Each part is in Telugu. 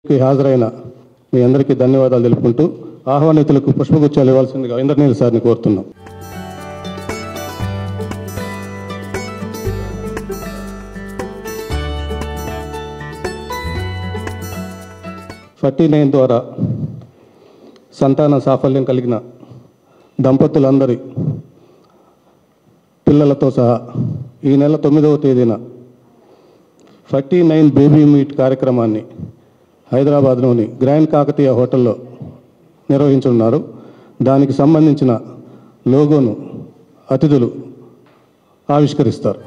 హాజరైన మీ అందరికీ ధన్యవాదాలు తెలుపుకుంటూ ఆహ్వానితులకు పుష్పగుచ్చాలు ఇవ్వాల్సిందిగా ఇంద్రనీల్ సార్ని కోరుతున్నాం. FortiNine ద్వారా సంతాన సాఫల్యం కలిగిన దంపతులందరి పిల్లలతో సహా ఈ నెల 9వ తేదీన FortiNine బేబీ మీట్ కార్యక్రమాన్ని హైదరాబాద్లోని గ్రాండ్ కాకతీయ హోటల్లో నిర్వహించనున్నారు. దానికి సంబంధించిన లోగోను అతిథులు ఆవిష్కరిస్తారు.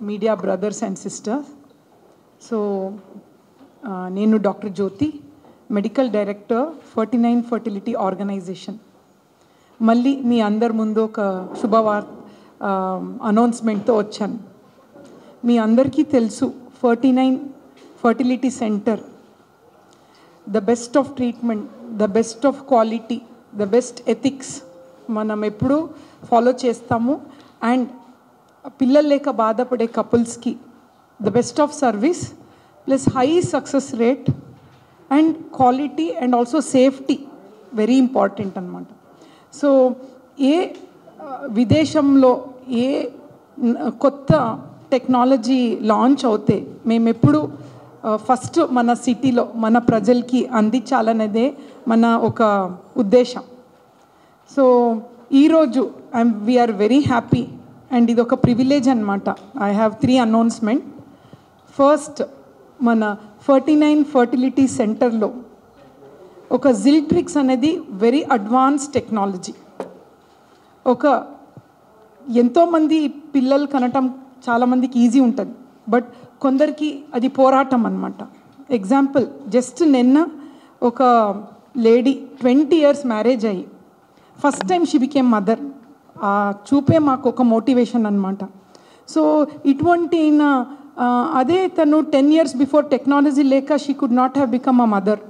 Media brothers and sisters, so నేను doctor Jyothi, medical director FortiNine fertility organisation. మళ్ళీ మీ అందరి ముందు ఒక శుభవార్త అనౌన్స్మెంట్తో వచ్చాను. మీ అందరికీ తెలుసు FortiNine fertility centre the best of treatment, the best of quality, the best ethics మనం ఎప్పుడూ ఫాలో చేస్తాము. అండ్ పిల్లలు లేక బాధపడే కపుల్స్కి the best of service plus high success rate and quality and also safety very important అన్నమాట. సో ఏ విదేశంలో ఏ కొత్త టెక్నాలజీ లాంచ్ అవుతే మేము ఎప్పుడు ఫస్ట్ మన సిటీలో మన ప్రజలకి అందించాలనేదే మన ఒక ఉద్దేశం. సో ఈరోజు వీఆర్ వెరీ హ్యాపీ అండ్ ఇది ఒక ప్రివిలేజ్ అనమాట. I have 3 announcement. ఫస్ట్, మన FortiNine ఫర్టిలిటీ సెంటర్లో ఒక జిల్ట్రిక్స్ అనేది వెరీ అడ్వాన్స్ టెక్నాలజీ. ఒక ఎంతోమంది పిల్లలు కనటం చాలామందికి ఈజీ ఉంటుంది, బట్ కొందరికి అది పోరాటం అన్నమాట. ఎగ్జాంపుల్, జస్ట్ నిన్న ఒక లేడీ 20 years మ్యారేజ్ అయ్యి first time she became mother. చూపే మాకు ఒక మోటివేషన్ అనమాట. సో ఇటువంటి అదే తను 10 years బిఫోర్ టెక్నాలజీ లేక she could not have become a mother.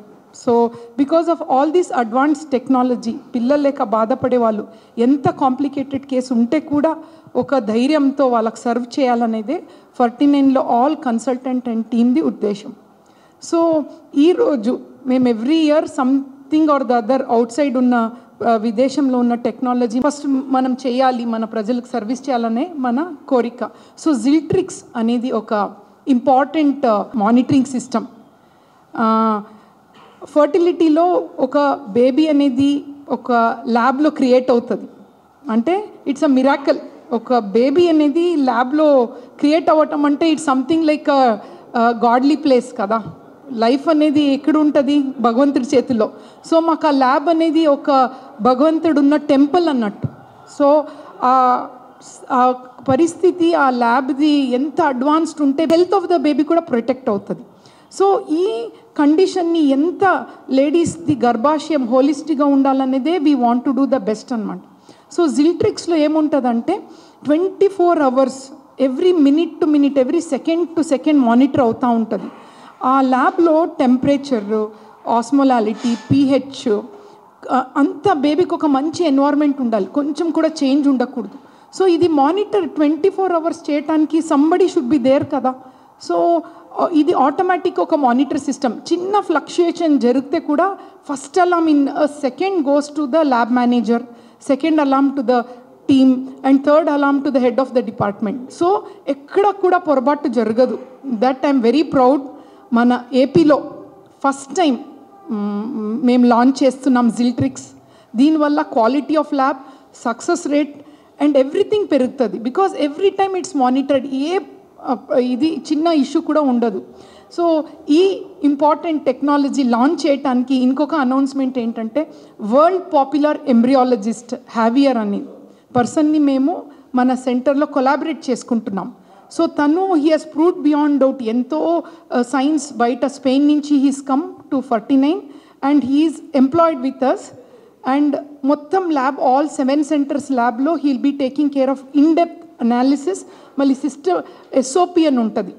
So because of all this advance technology పిల్లలు లేక బాధపడే వాళ్ళు ఎంత కాంప్లికేటెడ్ కేసు ఉంటే కూడా ఒక ధైర్యంతో వాళ్ళకి సర్వ్ చేయాలనేదే FortiNineలో ఆల్ కన్సల్టెంట్ అండ్ టీమ్ది ఉద్దేశం. సో ఈరోజు మేము every year something or the other out side ఉన్న విదేశంలో ఉన్న టెక్నాలజీ ఫస్ట్ మనం చేయాలి, మన ప్రజలకు సర్వీస్ చేయాలనే మన కోరిక. సో జిల్ట్రిక్స్ అనేది ఒక ఇంపార్టెంట్ మానిటరింగ్ సిస్టమ్. ఫర్టిలిటీలో ఒక బేబీ అనేది ఒక ల్యాబ్లో క్రియేట్ అవుతుంది అంటే ఇట్స్ అ మిరాకల్. ఒక బేబీ అనేది ల్యాబ్లో క్రియేట్ అవ్వటం అంటే it's something like godly place కదా. లైఫ్ అనేది ఎక్కడ ఉంటుంది? భగవంతుడి చేతిలో. సో మాకు ఆ ల్యాబ్ అనేది ఒక భగవంతుడు ఉన్న టెంపుల్ అన్నట్టు. సో ఆ పరిస్థితి ఆ ల్యాబ్ది ఎంత అడ్వాన్స్డ్ ఉంటే హెల్త్ ఆఫ్ ద బేబీ కూడా ప్రొటెక్ట్ అవుతుంది. సో ఈ కండిషన్ని ఎంత లేడీస్ది గర్భాశయం హోలిస్టిక్గా ఉండాలనేదే we want to do the best అనమాట. సో జిల్ట్రిక్స్లో ఏముంటుందంటే 24 hours every minute to minute, every second to second monitor అవుతూ ఉంటుంది. ఆ ల్యాబ్లో టెంపరేచర్, ఆస్మోలాలిటీ, pH అంతా బేబీకి ఒక మంచి ఎన్వైర్న్మెంట్ ఉండాలి, కొంచెం కూడా చేంజ్ ఉండకూడదు. సో ఇది మానిటర్ 24 hours చేయడానికి సంబడి షుడ్ బి దేర్ కదా. సో ఇది ఆటోమేటిక్ ఒక మానిటర్ సిస్టమ్. చిన్న ఫ్లక్చుయేషన్ జరిగితే కూడా first Alam in second goes to the lab manager, second Alam to the team and third Alam to the head of the department. So ఎక్కడ కూడా పొరపాటు జరగదు. That I'm very proud. మన ఏపీలో ఫస్ట్ టైం మేము లాంచ్ చేస్తున్నాం జిల్ట్రిక్స్. దీనివల్ల quality of lab, success rate and everything పెరుగుతుంది. Because every time it's monitored. ఏ ఇది చిన్న ఇష్యూ కూడా ఉండదు. సో ఈ ఇంపార్టెంట్ టెక్నాలజీ లాంచ్ చేయడానికి ఇంకొక అనౌన్స్మెంట్ ఏంటంటే వరల్డ్ పాపులర్ ఎంబ్రియాలజిస్ట్ హ్యావియర్ అని పర్సన్ని మేము మన సెంటర్లో కొలాబరేట్ చేసుకుంటున్నాం. సో తను he has proved beyond doubt, ఎంతో సైన్స్ బయట స్పెయిన్ నుంచి he's come to 49 and he's employed with us. And మొత్తం ల్యాబ్ ఆల్ 7 సెంటర్స్ ల్యాబ్లో he'll be taking care of in depth analysis, మళ్ళీ సిస్టమ్ SOP అని ఉంటుంది,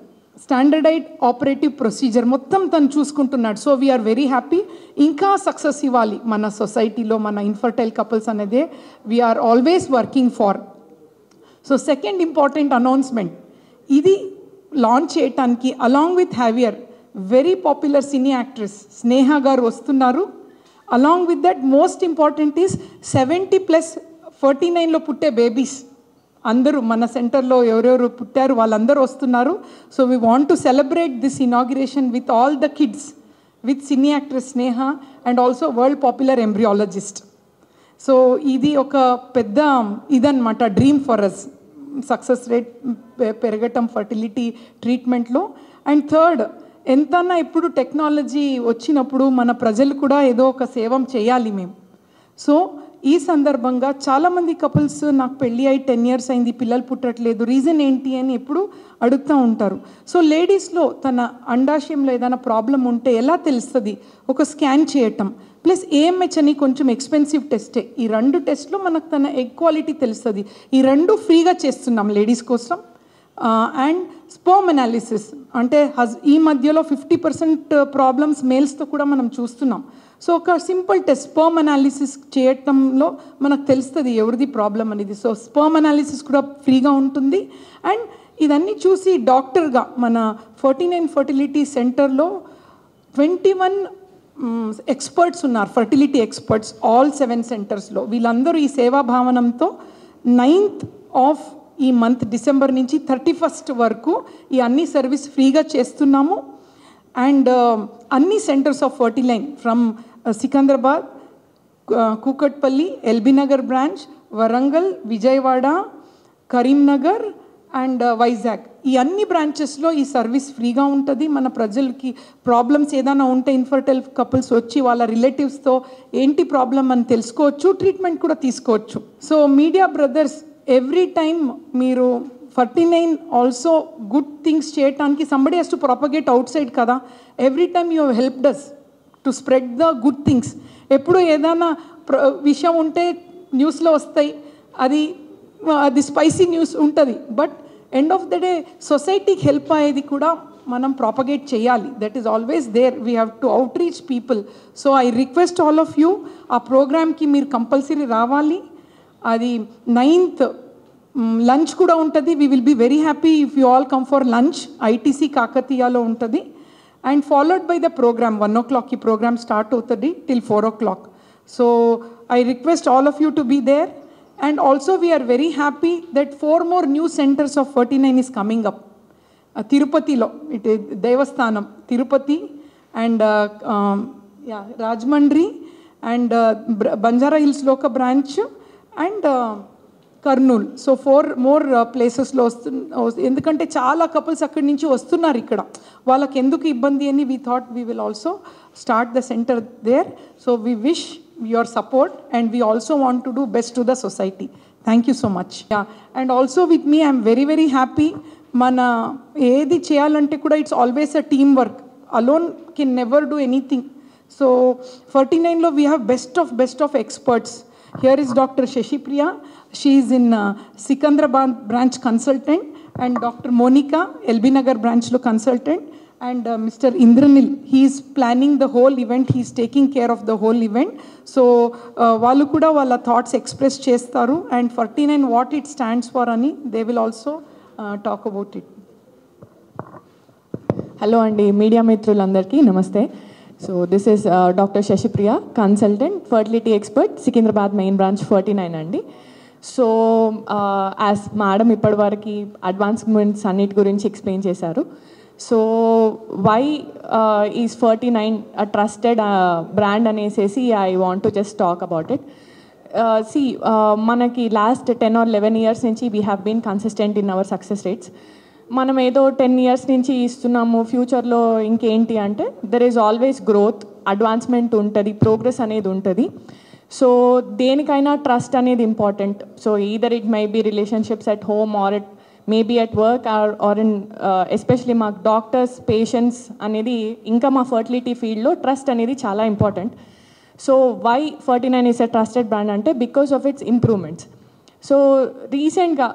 స్టాండర్డైడ్ ఆపరేటివ్ ప్రొసీజర్, మొత్తం తను చూసుకుంటున్నాడు. So we're very happy. ఇంకా సక్సెస్ ఇవ్వాలి మన సొసైటీలో మన ఇన్ఫర్టైల్ కపుల్స్ అనేదే we're always working for. So second important announcement, ఇది లాంచ్ చేయటానికి అలాంగ్ విత్ హ్యావియర్ very popular cine actress Sneha garu వస్తున్నారు. Along with that most important is 70+ 49లో పుట్టే బేబీస్ అందరూ మన సెంటర్లో ఎవరెవరు పుట్టారు వాళ్ళందరూ వస్తున్నారు. So we want to celebrate this inauguration with all the kids with cine actress Sneha and also world popular embryologist. So ఇది ఒక పెద్ద ఇదన్నమాట, dream for us, success rate పెరగటం ఫర్టిలిటీ ట్రీట్మెంట్లో. అండ్ థర్డ్, ఎంతన్నా ఇప్పుడు టెక్నాలజీ వచ్చినప్పుడు మన ప్రజలు కూడా ఏదో ఒక సేవం చేయాలి మేము. సో ఈ సందర్భంగా చాలామంది కపుల్స్ నాకు పెళ్ళి అయి 10 years అయింది, పిల్లలు పుట్టట్లేదు, రీజన్ ఏంటి అని ఎప్పుడు అడుగుతూ ఉంటారు. సో లేడీస్లో తన అండాశయంలో ఏదైనా ప్రాబ్లం ఉంటే ఎలా తెలుస్తుంది? ఒక స్కాన్ చేయటం ప్లస్ AMH అని కొంచెం ఎక్స్పెన్సివ్ టెస్టే. ఈ 2 టెస్ట్లో మనకు తన ఎగ్ క్వాలిటీ తెలుస్తుంది. ఈ 2 ఫ్రీగా చేస్తున్నాం లేడీస్ కోసం. అండ్ స్పర్మ్ అనాలిసిస్ అంటే ఈ మధ్యలో 50% ప్రాబ్లమ్స్ మేల్స్తో కూడా మనం చూస్తున్నాం. సో ఒక సింపుల్ టెస్ట్ స్పర్మ్ అనాలిసిస్ చేయటంలో మనకు తెలుస్తుంది ఎవరిది ప్రాబ్లం అనేది. సో స్పర్మ్ అనాలిసిస్ కూడా ఫ్రీగా ఉంటుంది. అండ్ ఇదన్నీ చూసి డాక్టర్గా మన 49 ఫర్టిలిటీ సెంటర్లో 21 ఎక్స్పర్ట్స్ ఉన్నారు, ఫర్టిలిటీ ఎక్స్పర్ట్స్ ఆల్ 7 సెంటర్స్లో. వీళ్ళందరూ ఈ సేవా భావనంతో 9th ఆఫ్ ఈ మంత్ డిసెంబర్ నుంచి 31st వరకు ఈ అన్ని సర్వీస్ ఫ్రీగా చేస్తున్నాము. అండ్ అన్ని centres of 49 from Secunderabad, Kukatpally, LB Nagar branch, Warangal, Vijayawada, Karimnagar and Vizag, ఈ అన్ని బ్రాంచెస్లో ఈ సర్వీస్ ఫ్రీగా ఉంటుంది. మన ప్రజలకి ప్రాబ్లమ్స్ ఏదైనా ఉంటే ఇన్ఫర్టైల్ కపుల్స్ వచ్చి వాళ్ళ రిలేటివ్స్తో ఏంటి ప్రాబ్లం అని తెలుసుకోవచ్చు, ట్రీట్మెంట్ కూడా తీసుకోవచ్చు. So media brothers, every time మీరు 49 ఆల్సో గుడ్ థింగ్స్ చేయటానికి somebody has to propagate outside కదా. Every time you helped us to spread the good things. ఎప్పుడు ఏదైనా విషయం ఉంటే న్యూస్లో వస్తాయి, అది స్పైసీ న్యూస్ ఉంటుంది, but end of the day సొసైటీకి హెల్ప్ అయ్యేది కూడా మనం ప్రాపగేట్ చేయాలి. That is always there, we have to outreach people. So I request all of you, ఆ ప్రోగ్రామ్కి మీరు కంపల్సరీ రావాలి. అది 9th లంచ్ కూడా ఉంటుంది. We will be very happy if you all come for lunch. ITC కాకతీయాలో ఉంటుంది. And followed by the programme 1 o'clock ఈ ప్రోగ్రామ్ స్టార్ట్ అవుతుంది till 4 o'clock. So I request all of you to be there. And also we are very happy that 4 more new centers of 49 is coming up. Tirupatilo, it is Devasthanam, Tirupati and Rajmandri and Banjara Hills Loka branch and Kurnool. So 4 more places లో ఎందుకంటే చాలా కపుల్స్ అక్కడి నుంచి వస్తున్నారు ఇక్కడ, వాళ్ళకి ఎందుకు ఇబ్బంది అని we thought we will also start the center there. So we wish your support and we also want to do best to the society. Thank you so much. Yeah, and also with me I am very very happy. Mana edi cheyalante kuda it's always a team work. Alone can never do anything. So 49 lo we have best of experts. Here is Dr. Sheshipriya. She is in Sikandrabad branch consultant, and Dr. Monica, LB Nagar branch lo consultant, and Mr. Indranil, he is planning the whole event, he is taking care of the whole event. So వాళ్ళు కూడా వాళ్ళ థాట్స్ ఎక్స్ప్రెస్ చేస్తారు, and 49 what it stands for అని they will also talk about it. Hello అండి, మీడియా మిత్రులందరికీ నమస్తే. So this is doctor Shashipriya, consultant fertility expert, Secunderabad main branch 49 అండి. సో యాజ్ మేడం ఇప్పటివరకు అడ్వాన్స్మెంట్స్ అన్నిటి గురించి ఎక్స్ప్లెయిన్ చేశారు. So why is 49 a trusted brand అనేసి I want to just talk about it. మనకి లాస్ట్ 10 or 11 years నుంచి we have been consistent in our success rates. మనం ఏదో 10 years నుంచి ఇస్తున్నాము ఫ్యూచర్లో ఇంకేంటి అంటే there is always growth, advancement ఉంటుంది, ప్రోగ్రెస్ అనేది ఉంటుంది. సో దేనికైనా ట్రస్ట్ అనేది important. So either it may be relationships at home or it may be at work or in especially మాకు డాక్టర్స్, పేషెంట్స్ అనేది ఇంకా మా ఫర్టిలిటీ ఫీల్డ్లో ట్రస్ట్ అనేది చాలా important. So why 49 is a trusted brand అంటే because of its improvements. So రీసెంట్గా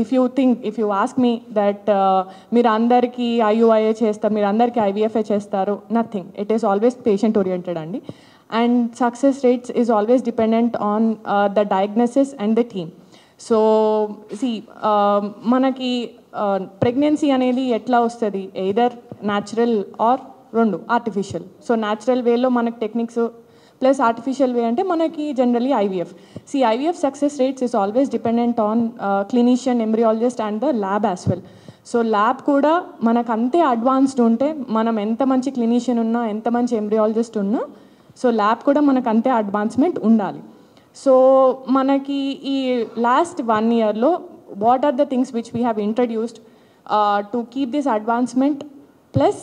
if you ask me that మీరు అందరికీ IUIA చేస్తారు, మీరు అందరికీ IVFA చేస్తారు, nothing. It is always patient oriented అండి. And success rates is always dependent on the diagnosis and the team. So మనకి ప్రెగ్నెన్సీ అనేది ఎట్లా వస్తుంది, ఎయిదర్ న్యాచురల్ ఆర్ రెండు ఆర్టిఫిషియల్. సో న్యాచురల్ వేలో మనకి టెక్నిక్స్ ప్లస్ ఆర్టిఫిషియల్ వే అంటే మనకి generally IVF. IVF success rates is always dependent on clinician, embryologist and the lab as well. So lab కూడా మనకు అంతే అడ్వాన్స్డ్ ఉంటే, మనం ఎంత మంచి క్లినిషియన్ ఉన్నా, ఎంత మంచి ఎంబ్రియాలజిస్ట్ ఉన్నా, సో ల్యాబ్ కూడా మనకు అంతే అడ్వాన్స్మెంట్ ఉండాలి. సో మనకి ఈ లాస్ట్ 1 yearలో what are the things which we have introduced to keep this advancement plus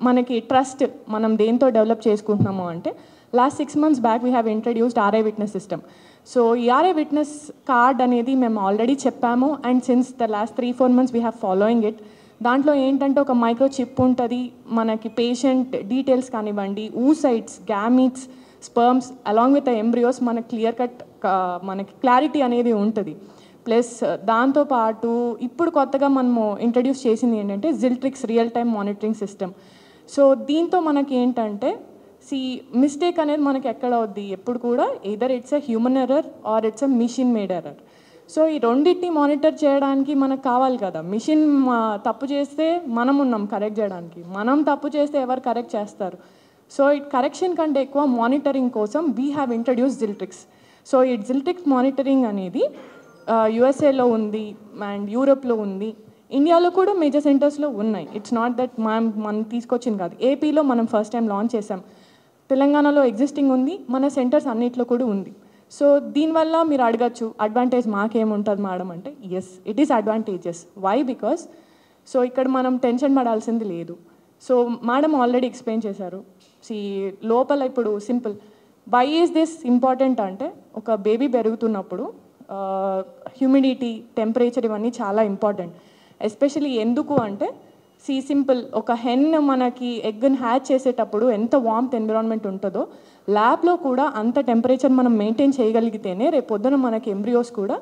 మనకి ట్రస్ట్ మనం దేంతో డెవలప్ చేసుకుంటున్నాము అంటే, last 6 months back we have introduced RI witness system. So ఈ RI విట్నెస్ కార్డ్ అనేది మేము ఆల్రెడీ చెప్పాము, and since the last 3-4 months we have following it. దాంట్లో ఏంటంటే ఒక మైక్రో చిప్ ఉంటుంది, మనకి పేషెంట్ డీటెయిల్స్ కానివ్వండి, oocytes, gametes, sperms along with embryos మనకి క్లియర్ కట్ మనకి క్లారిటీ అనేది ఉంటుంది. ప్లస్ దాంతోపాటు ఇప్పుడు కొత్తగా మనము ఇంట్రడ్యూస్ చేసింది ఏంటంటే జిల్ట్రిక్స్ real time monitoring system. So దీంతో మనకి ఏంటంటే మిస్టేక్ అనేది మనకి ఎక్కడ అవుద్ది, ఎప్పుడు కూడా either it's a human error or it's a machine made error. So ఈ రెండింటిని మానిటర్ చేయడానికి మనకు కావాలి కదా. మిషన్ తప్పు చేస్తే మనం ఉన్నాం కరెక్ట్ చేయడానికి, మనం తప్పు చేస్తే ఎవరు కరెక్ట్ చేస్తారు. సో ఈ కరెక్షన్ కంటే ఎక్కువ మానిటరింగ్ కోసం వీ హ్యావ్ ఇంట్రడ్యూస్ జిల్ట్రిక్స్. సో ఈ జిల్ట్రిక్స్ మానిటరింగ్ అనేది USAలో ఉంది అండ్ యూరోప్లో ఉంది, ఇండియాలో కూడా మేజర్ సెంటర్స్లో ఉన్నాయి. ఇట్స్ నాట్ దట్ మనం తీసుకొచ్చింది కాదు. ఏపీలో మనం ఫస్ట్ టైం లాంచ్ చేసాం, తెలంగాణలో ఎగ్జిస్టింగ్ ఉంది, మన సెంటర్స్ అన్నిట్లో కూడా ఉంది. సో దీనివల్ల మీరు అడగచ్చు అడ్వాంటేజ్ మాకేముంటుంది మేడం అంటే, yes it is advantages. Why? Because so ఇక్కడ మనం టెన్షన్ పడాల్సింది లేదు. సో మేడం ఆల్రెడీ ఎక్స్ప్లెయిన్ చేశారు. లోపల ఇప్పుడు simple why is this important అంటే, ఒక బేబీ పెరుగుతున్నప్పుడు హ్యూమిడిటీ, టెంపరేచర్ ఇవన్నీ చాలా ఇంపార్టెంట్. ఎస్పెషలీ ఎందుకు అంటే సింపుల్ ఒక హెన్ మనకి ఎగ్ని హ్యాచ్ చేసేటప్పుడు ఎంత వార్మ్త్ ఎన్విరాన్మెంట్ ఉంటుందో, ల్యాబ్లో కూడా అంత టెంపరేచర్ మనం మెయింటైన్ చేయగలిగితేనే రేపు పొద్దున మనకి ఎంబ్రియోస్ కూడా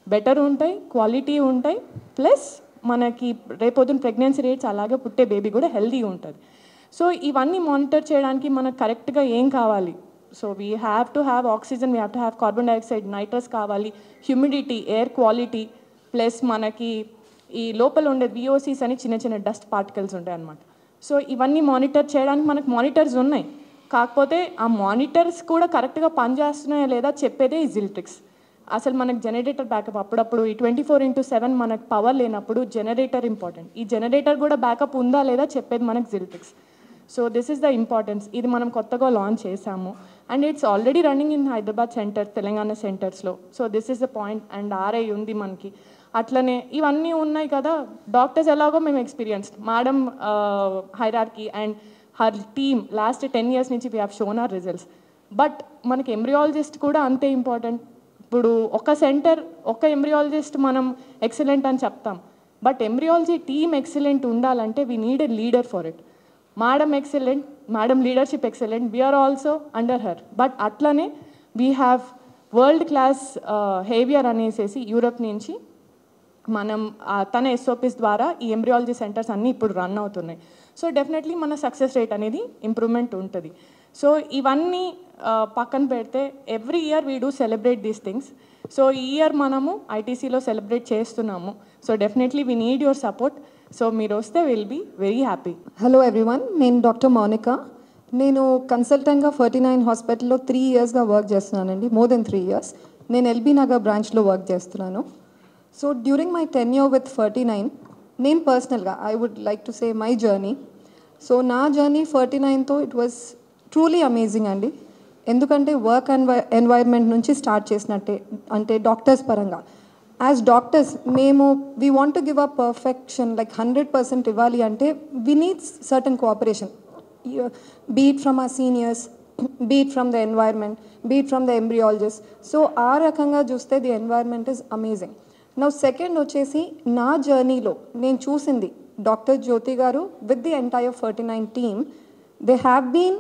బెటర్ ఉంటాయి, క్వాలిటీ ఉంటాయి, ప్లస్ మనకి రేపొద్దున ప్రెగ్నెన్సీ రేట్స్ అలాగే పుట్టే బేబీ కూడా హెల్తీగా ఉంటుంది. సో ఇవన్నీ మానిటర్ చేయడానికి మనకు కరెక్ట్గా ఏం కావాలి? So we have to have oxygen, we have to have carbon dioxide, nitrous కావాలి, హ్యూమిడిటీ, ఎయిర్ క్వాలిటీ, ప్లస్ మనకి ఈ లోపల ఉండే VOCs అని చిన్న చిన్న డస్ట్ పార్టికల్స్ ఉంటాయి అన్నమాట. సో ఇవన్నీ మానిటర్ చేయడానికి మనకు మానిటర్స్ ఉన్నాయి, కాకపోతే ఆ మానిటర్స్ కూడా కరెక్ట్గా పనిచేస్తున్నాయా లేదా చెప్పేదే ఈ జిల్ట్రిక్స్. అసలు మనకు జనరేటర్ బ్యాకప్ అప్పుడప్పుడు ఈ 24/7 మనకు పవర్ లేనప్పుడు జనరేటర్ ఇంపార్టెంట్. ఈ జనరేటర్ కూడా బ్యాకప్ ఉందా లేదా చెప్పేది మనకు జిల్ట్రిక్స్. So this is the importance. ఇది మనం కొత్తగా లాంచ్ చేసాము and it's already running in Hyderabad centre, Telangana సెంటర్స్లో. So this is the point. And RI ఉంది మనకి, అట్లనే ఇవన్నీ ఉన్నాయి కదా. డాక్టర్స్ ఎలాగో మేము experience, madam hierarchy and her team last 10 years నుంచి we have shown hour results. But మనకి ఎంబ్రియాలజిస్ట్ కూడా అంతే ఇంపార్టెంట్. ఇప్పుడు ఒక సెంటర్, ఒక ఎంబ్రియాలజిస్ట్ మనం ఎక్సలెంట్ అని చెప్తాం, బట్ ఎంబ్రియాలజీ టీమ్ ఎక్సలెంట్ ఉండాలంటే we need a leader for it. Madam excellent, madam leadership excellent, we're also under her. But అట్లనే we have world class Javier అనేసి యూరప్ నుంచి మనం తన SOPs ద్వారా ఈ ఎంబ్రియాలజీ సెంటర్స్ అన్నీ ఇప్పుడు రన్ అవుతున్నాయి. సో డెఫినెట్లీ మన సక్సెస్ రేట్ అనేది ఇంప్రూవ్మెంట్ ఉంటుంది. సో ఇవన్నీ పక్కన పెడితే every year we do celebrate these things. So ఈ ఇయర్ మనము ITCలో సెలబ్రేట్ చేస్తున్నాము. So definitely we need your support. So మీరు వస్తే will be very happy. Hello everyone, నేను డాక్టర్ మౌనిక. నేను కన్సల్టెంట్గా 49 హాస్పిటల్లో 3 yearsగా వర్క్ చేస్తున్నానండి, మోర్ దెన్ 3 years. నేను LB నగర్ బ్రాంచ్లో వర్క్ చేస్తున్నాను. So during my tenure with 49, నేను పర్సనల్గా I would like to say my journey. So నా జర్నీ 49తో ఇట్ వాజ్ ట్రూలీ అమేజింగ్ అండి. ఎందుకంటే వర్క్ ఎన్వైర్న్మెంట్ నుంచి స్టార్ట్ చేసినట్టే, అంటే డాక్టర్స్ పరంగా యాజ్ డాక్టర్స్ మేము we want to give a perfection like 100% ఇవ్వాలి అంటే we need certain cooperation, be it from our seniors, be it from the environment, be it from the embryologist. So ఆ రకంగా చూస్తే the environment is amazing. Now second వచ్చేసి నా జర్నీలో నేను చూసింది doctor Jyothi garu with the entire 49 team, they have been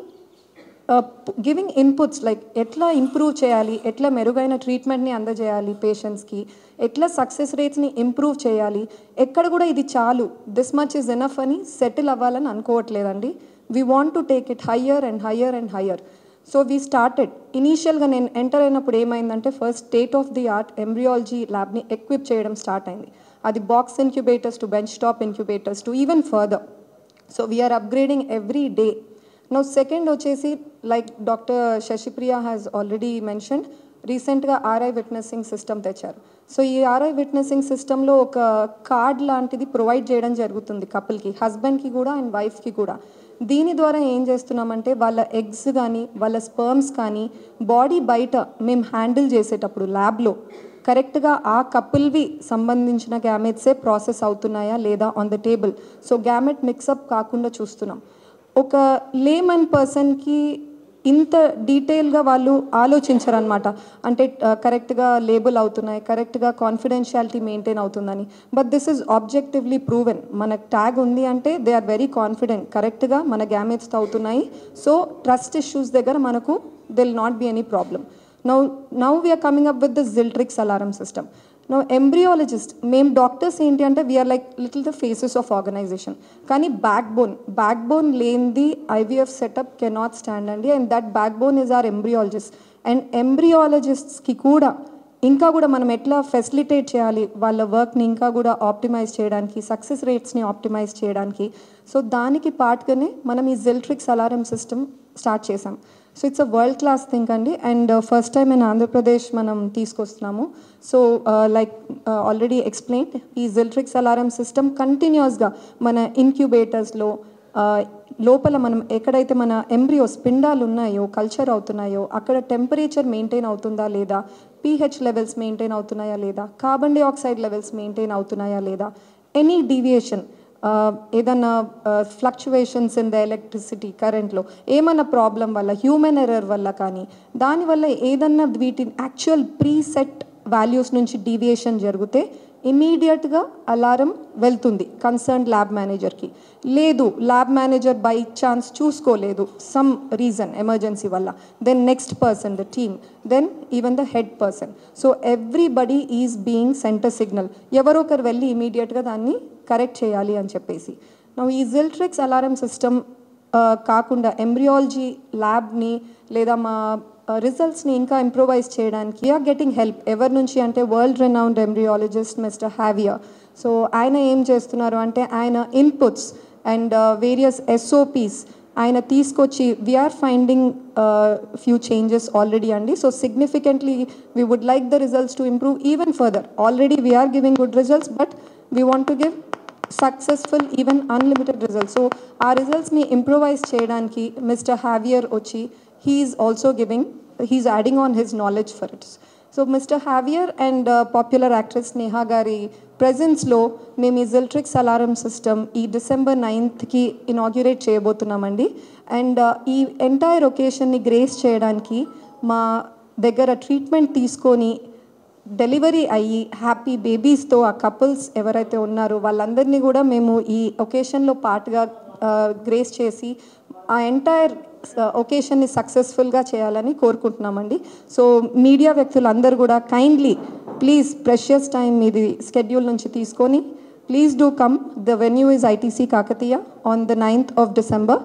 giving inputs like ఎట్లా ఇంప్రూవ్ చేయాలి, ఎట్లా మెరుగైన ట్రీట్మెంట్ని అందజేయాలి పేషెంట్స్కి, ఎట్లా సక్సెస్ రేట్స్ని ఇంప్రూవ్ చేయాలి. ఎక్కడ కూడా ఇది చాలు, దిస్ మచ్ ఇస్ ఎనఫ్ అని సెటిల్ అవ్వాలని అనుకోవట్లేదండి. We want to take it higher and higher and higher. So we started ఇనీషియల్గా నేను ఎంటర్ అయినప్పుడు ఏమైందంటే first state of the art embryology ల్యాబ్ని ఎక్విప్ చేయడం స్టార్ట్ అయింది. అది box incubators to benchtop incubators to even further. So we're upgrading every day. Now second వచ్చేసి like doctor Shashipriya has already mentioned, రీసెంట్గా ఆర్ఐ విట్నెసింగ్ సిస్టమ్ తెచ్చారు. సో ఈ ఆర్ఐ విట్నెసింగ్ సిస్టంలో ఒక కార్డ్ లాంటిది ప్రొవైడ్ చేయడం జరుగుతుంది కపుల్కి, హస్బెండ్కి కూడా అండ్ వైఫ్కి కూడా. దీని ద్వారా ఏం చేస్తున్నామంటే వాళ్ళ ఎగ్స్ కానీ వాళ్ళ స్పర్మ్స్ కానీ బాడీ బయట మేము హ్యాండిల్ చేసేటప్పుడు ల్యాబ్లో కరెక్ట్గా ఆ కపుల్వి సంబంధించిన గ్యామెట్సే ప్రాసెస్ అవుతున్నాయా లేదా on the table. So gamete mix up కాకుండా చూస్తున్నాం. ఒక లేమన్ పర్సన్కి ఇంత డీటెయిల్గా వాళ్ళు ఆలోచించరనమాట, అంటే కరెక్ట్గా లేబుల్ అవుతున్నాయి, కరెక్ట్గా కాన్ఫిడెన్షియాలిటీ మెయింటైన్ అవుతుందని. But this is objectively proven. మనకు ట్యాగ్ ఉంది అంటే దే ఆర్ వెరీ కాన్ఫిడెంట్ కరెక్ట్గా మన గ్యామెట్స్ అవుతున్నాయి. సో ట్రస్ట్ ఇష్యూస్ దగ్గర మనకు they will not be any problem. Now we're coming up with the జిల్ట్రిక్స్ అలారం సిస్టమ్. నో ఎంబ్రియాలజిస్ట్ మేము డాక్టర్స్ ఏంటి అంటే we're like little the faces of organisation, కానీ బ్యాక్ బోన్ లేనిది ఐవీఎఫ్ సెటప్ కెనాట్ స్టాండ్ అండి. And that backbone is our embryologist. And ఎంబ్రియాలజిస్ట్స్కి కూడా ఇంకా కూడా మనం ఎట్లా ఫెసిలిటేట్ చేయాలి వాళ్ళ వర్క్ని ఇంకా కూడా ఆప్టిమైజ్ చేయడానికి, సక్సెస్ రేట్స్ని ఆప్టిమైజ్ చేయడానికి. సో దానికి పార్ట్గానే మనం ఈ జిల్ట్రిక్స్ అలారం సిస్టమ్ స్టార్ట్ చేసాం. So it's a world class thing అండి. And first time in Andhra Pradesh మనం తీసుకొస్తున్నాము. సో లైక్ ఆల్రెడీ ఎక్స్ప్లెయిన్, ఈ జిల్ట్రిక్స్ అలారం సిస్టమ్ కంటిన్యూస్గా మన ఇన్క్యుబేటర్స్లో లోపల మనం ఎక్కడైతే మన ఎంబ్రియోస్ పిండాలు ఉన్నాయో కల్చర్ అవుతున్నాయో అక్కడ టెంపరేచర్ మెయింటైన్ అవుతుందా లేదా, pH లెవెల్స్ మెయింటైన్ అవుతున్నాయా లేదా, కార్బన్ డైఆక్సైడ్ లెవెల్స్ మెయింటైన్ అవుతున్నాయా లేదా, ఎనీ డీవియేషన్ ఏదన్నా ఫ్లక్చువేషన్స్ ఇన్ ద ఎలక్ట్రిసిటీ కరెంట్లో ఏమన్నా ప్రాబ్లం వల్ల, హ్యూమన్ ఎర్రర్ వల్ల కానీ దానివల్ల ఏదన్నా వీటిని యాక్చువల్ ప్రీసెట్ వాల్యూస్ నుంచి డీవియేషన్ జరిగితే ఇమీడియట్గా అలారం వెళ్తుంది కన్సర్న్ ల్యాబ్ మేనేజర్కి. లేదు ల్యాబ్ మేనేజర్ బై ఛాన్స్ చూసుకోలేదు సమ్ రీజన్ ఎమర్జెన్సీ వల్ల, then next person the team, then even the head person. So everybody is being centre signal, ఎవరొకరు వెళ్ళి ఇమీడియట్గా దాన్ని కరెక్ట్ చేయాలి అని చెప్పేసి. ఈ జిల్ట్రిక్స్ అలారం సిస్టమ్ కాకుండా ఎంబ్రియాలజీ ల్యాబ్ని లేదా మా రిజల్ట్స్ని ఇంకా ఇంప్రూవైజ్ చేయడానికి వీఆర్ గెటింగ్ హెల్ప్. ఎవరి నుంచి అంటే world renowned embryologist mister హ్యావియర్. So ఆయన ఏం చేస్తున్నారు అంటే ఆయన ఇన్పుట్స్ అండ్ వేరియస్ SOPs ఆయన తీసుకొచ్చి we're finding few changes already అండి. So significantly we would like the results to improve even further. Already we're giving good results but we want to give successful even unlimited results. So ఆ రిజల్ట్స్ని ఇంప్రూవైజ్ చేయడానికి మిస్టర్ హ్యావియర్ వచ్చి he's adding on his knowledge for it. So Mr. Javier and popular actress Neha Gari presence lo మేము ఈ జిల్ట్రిక్స్ అలారం సిస్టమ్ ఈ December 9th ఇనాగ్యురేట్ చేయబోతున్నామండి. అండ్ ఈ ఎంటైర్ ఒకేషన్ని గ్రేస్ చేయడానికి మా దగ్గర ట్రీట్మెంట్ తీసుకొని డెలివరీ అయ్యి హ్యాపీ బేబీస్తో ఆ కపుల్స్ ఎవరైతే ఉన్నారో వాళ్ళందరినీ కూడా మేము ఈ ఒకేషన్లో పార్ట్గా గ్రేస్ చేసి ఆ ఎంటైర్ ఒకేషన్ని సక్సెస్ఫుల్గా చేయాలని కోరుకుంటున్నామండి. సో మీడియా వ్యక్తులందరూ కూడా కైండ్లీ ప్లీజ్ ప్రెషియస్ టైం ఇది స్కెడ్యూల్ నుంచి తీసుకొని please do come. The venue is ITC Kakatiya on the 9th of December.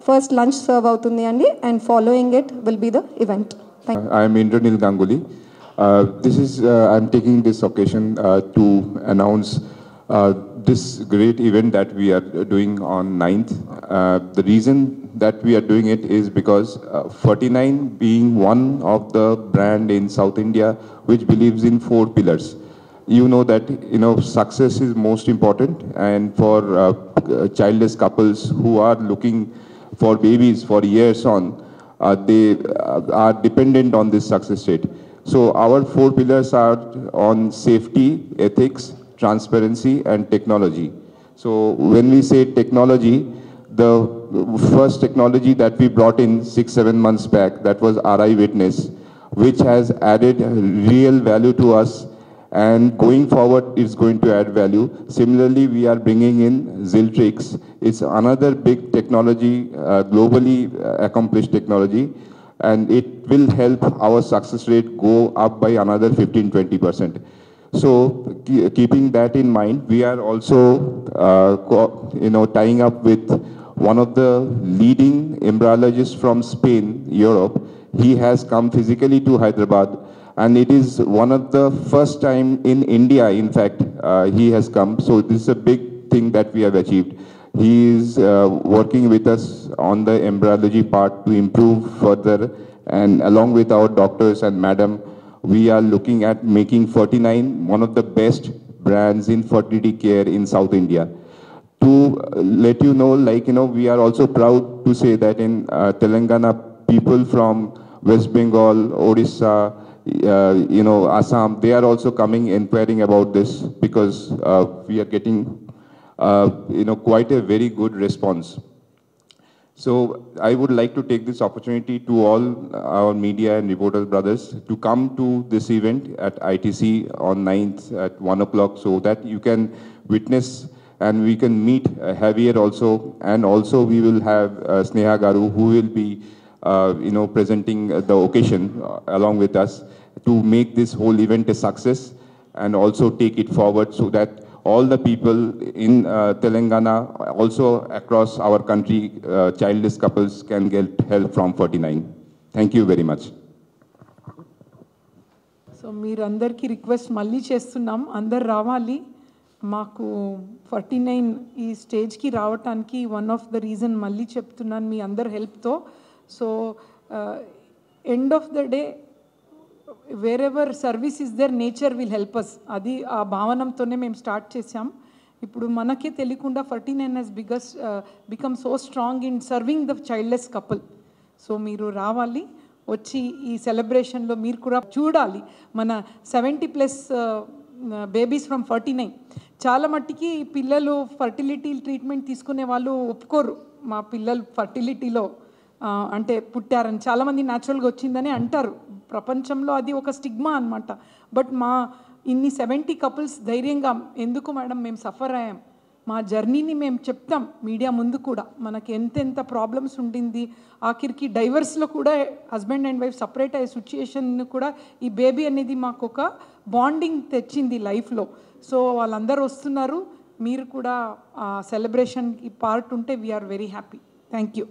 First lunch serve అవుతుంది అండి and following it will be the event. I am Indranil Ganguly. I'm taking this occasion to announce this great event that we are doing on 9th. The reason that we are doing it is because 49 being one of the brand in South India which believes in 4 pillars. You know that success is most important, and for childless couples who are looking for babies for years on, they are dependent on this success rate. So our 4 pillars are on safety, ethics, transparency, and technology. So when we say technology, the first technology that we brought in 6-7 months back, that was RI Witness, which has added real value to us, and going forward is going to add value. Similarly, we are bringing in Ziltrix. It's another big technology, globally accomplished technology, and it will help our success rate go up by another 15-20%. So keeping that in mind, we are also tying up with one of the leading embryologists from Spain, Europe. He has come physically to Hyderabad, and it is one of the first time in India, in fact, he has come. So this is a big thing that we have achieved. He is working with us on the embryology part to improve further, and along with our doctors and madam, we are looking at making 49 one of the best brands in fertility care in South India. To let you know, we are also proud to say that in Telangana, people from West Bengal, Odisha, Assam, they are also coming inquiring about this, because we are getting, quite a very good response. So I would like to take this opportunity to all our media and reporters brothers to come to this event at ITC on 9th at 1 o'clock, so that you can witness and we can meet Javier also. And also we will have Sneha Garu, who will be presenting the occasion along with us to make this whole event a success, and also take it forward so that all the people in Telangana, also across our country, childless couples can get help from 49. Thank you very much. So మీరందరికీ రిక్వెస్ట్ మళ్ళీ చేస్తున్నాం, అందరు రావాలి. మాకు 49 ఈ స్టేజ్కి రావటానికి వన్ ఆఫ్ ద రీజన్ మళ్ళీ చెప్తున్నాను, మీ అందరు హెల్ప్తో. So end of the day wherever service is there, nature will help us. అది ఆ భావనంతోనే మేము స్టార్ట్ చేసాం. ఇప్పుడు మనకే తెలియకుండా 49 has become so strong in serving the childless couple. So మీరు రావాలి, వచ్చి ఈ సెలబ్రేషన్లో మీరు కూడా చూడాలి మన 70+ బేబీస్ ఫ్రమ్ 49. చాలా మట్టికి పిల్లలు ఫర్టిలిటీ ట్రీట్మెంట్ తీసుకునే వాళ్ళు ఒప్పుకోరు, మా పిల్లలు ఫర్టిలిటీలో అంటే పుట్టారని. చాలామంది న్యాచురల్గా వచ్చిందని అంటారు. ప్రపంచంలో అది ఒక స్టిగ్మా అనమాట. బట్ మా ఇన్ని 70 కపుల్స్ ధైర్యంగా, ఎందుకు మేడం మేము సఫర్ అయ్యాం, మా జర్నీని మేము చెప్తాం మీడియా ముందు కూడా. మనకి ఎంతెంత ప్రాబ్లమ్స్ ఉండింది, ఆఖరికి డైవర్స్లో కూడా హస్బెండ్ అండ్ వైఫ్ సపరేట్ అయ్యే సిచ్యుయేషన్ కూడా ఈ బేబీ అనేది మాకు ఒక బాండింగ్ తెచ్చింది లైఫ్లో. సో వాళ్ళందరూ వస్తున్నారు, మీరు కూడా సెలబ్రేషన్కి పార్ట్ ఉంటే we're very happy. Thank you.